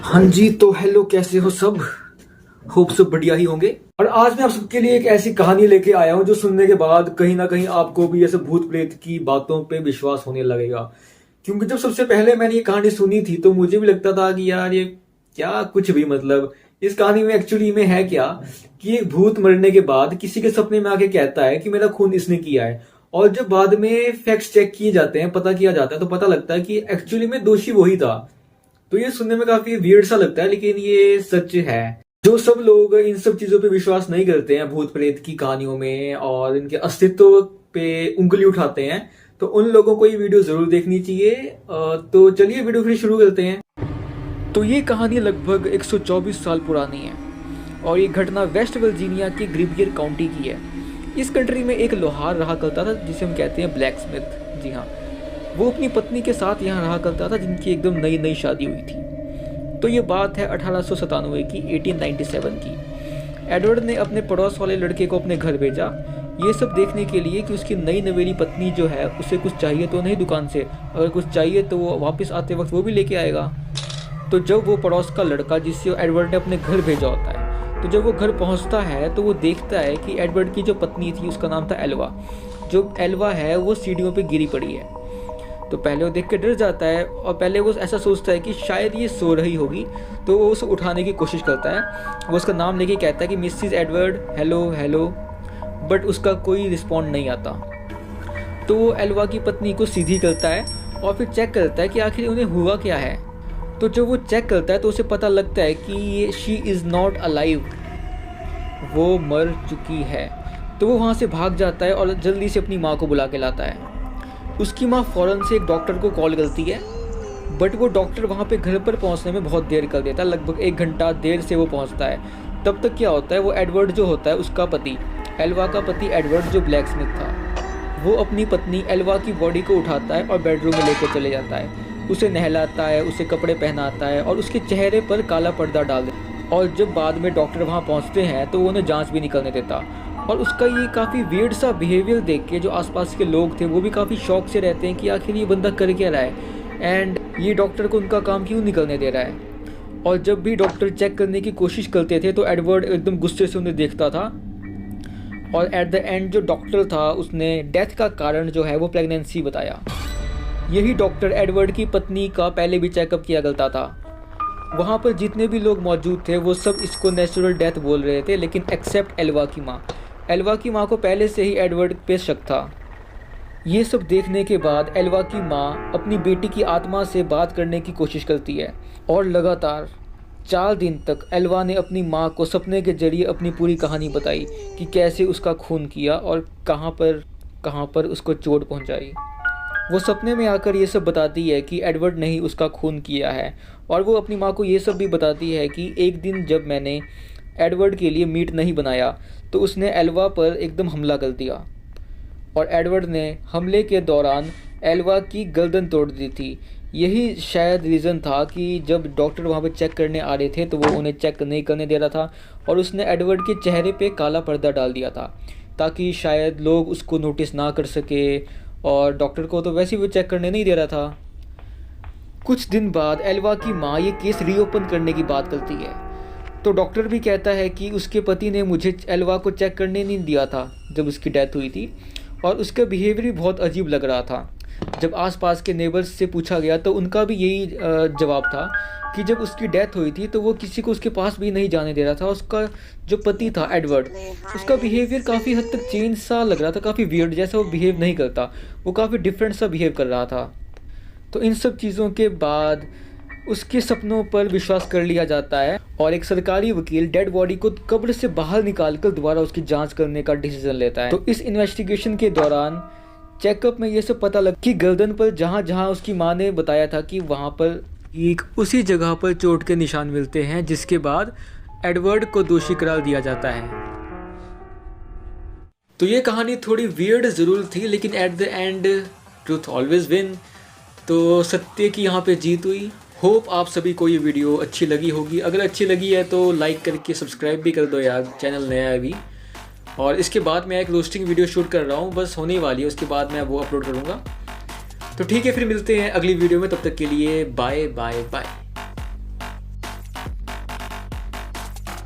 हाँ जी, तो हेलो, कैसे हो सब? होप सब बढ़िया ही होंगे। और आज मैं आप सबके लिए एक ऐसी कहानी लेके आया हूँ जो सुनने के बाद कहीं ना कहीं आपको भी ऐसे भूत प्रेत की बातों पे विश्वास होने लगेगा। क्योंकि जब सबसे पहले मैंने ये कहानी सुनी थी तो मुझे भी लगता था कि यार ये क्या, कुछ भी मतलब इस कहानी में एक्चुअली में है क्या, कि एक भूत मरने के बाद किसी के सपने में आके कहता है कि मेरा खून इसने किया है। और जब बाद में फैक्ट्स चेक किए जाते हैं, पता किया जाता है, तो पता लगता है कि एक्चुअली में दोषी वही था। तो ये सुनने में काफी वियर्ड सा लगता है, लेकिन ये सच है। जो सब लोग इन सब चीजों पे विश्वास नहीं करते हैं, भूत प्रेत की कहानियों में और इनके अस्तित्व पे उंगली उठाते हैं, तो उन लोगों को ये वीडियो जरूर देखनी चाहिए। तो चलिए वीडियो फिर शुरू करते हैं। तो ये कहानी लगभग 124 साल पुरानी है और ये घटना वेस्ट वर्जीनिया के ग्रिबियर काउंटी की है। इस कंट्री में एक लोहार रहा करता था जिसे हम कहते हैं ब्लैक स्मिथ। जी हाँ, वो अपनी पत्नी के साथ यहाँ रहा करता था, जिनकी एकदम नई नई शादी हुई थी। तो ये बात है 1897 की, 1897 की। एडवर्ड ने अपने पड़ोस वाले लड़के को अपने घर भेजा, ये सब देखने के लिए कि उसकी नई नवेली पत्नी जो है उसे कुछ चाहिए तो नहीं दुकान से, अगर कुछ चाहिए तो वो वापस आते वक्त वो भी लेके आएगा। तो जब वो पड़ोस का लड़का जिससे एडवर्ड ने अपने घर भेजा होता है, तो जब वो घर पहुंचता है तो वो देखता है कि एडवर्ड की जो पत्नी थी उसका नाम था एल्वा। जो एल्वा है वो सीढ़ियों पे गिरी पड़ी है। तो पहले वो देख के डर जाता है और पहले वो ऐसा सोचता है कि शायद ये सो रही होगी, तो वो उसे उठाने की कोशिश करता है। वो उसका नाम लेके कहता है कि Mrs Edward, hello hello, but उसका कोई रिस्पॉन्ड नहीं आता। तो वो एल्वा की पत्नी को सीधी करता है और फिर चेक करता है कि आखिर उन्हें हुआ क्या है। तो जब वो चेक करता है तो उसे पता लगता है कि ये शी इज़ नॉट अलाइव, वो मर चुकी है। तो वो वहाँ से भाग जाता है और जल्दी से अपनी माँ को बुला के लाता है। उसकी माँ फ़ौरन से एक डॉक्टर को कॉल करती है, बट वो डॉक्टर वहाँ पे घर पर पहुँचने में बहुत देर कर देता है, लगभग 1 घंटा देर से वो पहुँचता है। तब तक क्या होता है, वो एडवर्ड जो होता है उसका पति, एल्वा का पति एडवर्ड जो ब्लैक स्मिथ था, वो अपनी पत्नी एल्वा की बॉडी को उठाता है और बेडरूम में लेकर चले जाता है। उसे नहलाता है, उसे कपड़े पहनाता है और उसके चेहरे पर काला पर्दा डाल देता है। और जब बाद में डॉक्टर वहाँ पहुँचते हैं तो वो उन्हें जाँच भी निकलने देता। और उसका ये काफ़ी वियर्ड सा बिहेवियर देख के जो आसपास के लोग थे वो भी काफ़ी शौक से रहते हैं कि आखिर ये बंदा कर क्या रहा है, एंड ये डॉक्टर को उनका काम क्यों निकलने दे रहा है। और जब भी डॉक्टर चेक करने की कोशिश करते थे तो एडवर्ड एकदम गुस्से से उन्हें देखता था। और एट द एंड जो डॉक्टर था उसने डेथ का कारण जो है वो प्रेगनेंसी बताया। यही डॉक्टर एडवर्ड की पत्नी का पहले भी चेकअप किया करता था। वहाँ पर जितने भी लोग मौजूद थे वो सब इसको नेचुरल डेथ बोल रहे थे, लेकिन एक्सेप्ट एल्वा की माँ। एल्वा की माँ को पहले से ही एडवर्ड पे शक था। ये सब देखने के बाद एल्वा की माँ अपनी बेटी की आत्मा से बात करने की कोशिश करती है और लगातार 4 दिन तक एल्वा ने अपनी माँ को सपने के जरिए अपनी पूरी कहानी बताई कि कैसे उसका खून किया और कहाँ पर उसको चोट पहुँचाई। वो सपने में आकर ये सब बताती है कि एडवर्ड ने ही उसका खून किया है। और वो अपनी माँ को ये सब भी बताती है कि एक दिन जब मैंने एडवर्ड के लिए मीट नहीं बनाया तो उसने एल्वा पर एकदम हमला कर दिया और एडवर्ड ने हमले के दौरान एल्वा की गर्दन तोड़ दी थी। यही शायद रीज़न था कि जब डॉक्टर वहाँ पर चेक करने आ रहे थे तो वो उन्हें चेक नहीं करने दे रहा था और उसने एडवर्ड के चेहरे पे काला पर्दा डाल दिया था ताकि शायद लोग उसको नोटिस ना कर सके, और डॉक्टर को तो वैसे ही वो चेक करने नहीं दे रहा था। कुछ दिन बाद एल्वा की माँ ये केस रीओपन करने की बात करती है, तो डॉक्टर भी कहता है कि उसके पति ने मुझे एल्वा को चेक करने नहीं दिया था जब उसकी डेथ हुई थी, और उसका बिहेवियर भी बहुत अजीब लग रहा था। जब आसपास के नेबर्स से पूछा गया तो उनका भी यही जवाब था कि जब उसकी डेथ हुई थी तो वो किसी को उसके पास भी नहीं जाने दे रहा था। उसका जो पति था एडवर्ड, उसका बिहेवियर काफ़ी हद तक चेंज सा लग रहा था, काफ़ी वियर्ड जैसा वो बिहेव नहीं करता, वो काफ़ी डिफरेंट सा बिहेव कर रहा था। तो इन सब चीज़ों के बाद उसके सपनों पर विश्वास कर लिया जाता है और एक सरकारी वकील डेड बॉडी को कब्र से बाहर निकालकर दोबारा उसकी जांच करने का डिसीजन लेता है। तो इस इन्वेस्टिगेशन के दौरान चेकअप में ये सब पता लगा कि गर्दन पर जहाँ जहाँ उसकी माँ ने बताया था कि वहाँ पर एक उसी जगह पर चोट के निशान मिलते हैं, जिसके बाद एडवर्ड को दोषी करार दिया जाता है। तो ये कहानी थोड़ी वियर्ड ज़रूर थी, लेकिन at the end truth always win. तो सत्य की यहाँ पे जीत हुई। होप आप सभी को ये वीडियो अच्छी लगी होगी। अगर अच्छी लगी है तो लाइक करके सब्सक्राइब भी कर दो यार, चैनल नया है अभी। और इसके बाद मैं एक रोस्टिंग वीडियो शूट कर रहा हूँ, बस होने वाली है, उसके बाद मैं वो अपलोड करूँगा। तो ठीक है, फिर मिलते हैं अगली वीडियो में, तब तक के लिए बाय बाय बाय।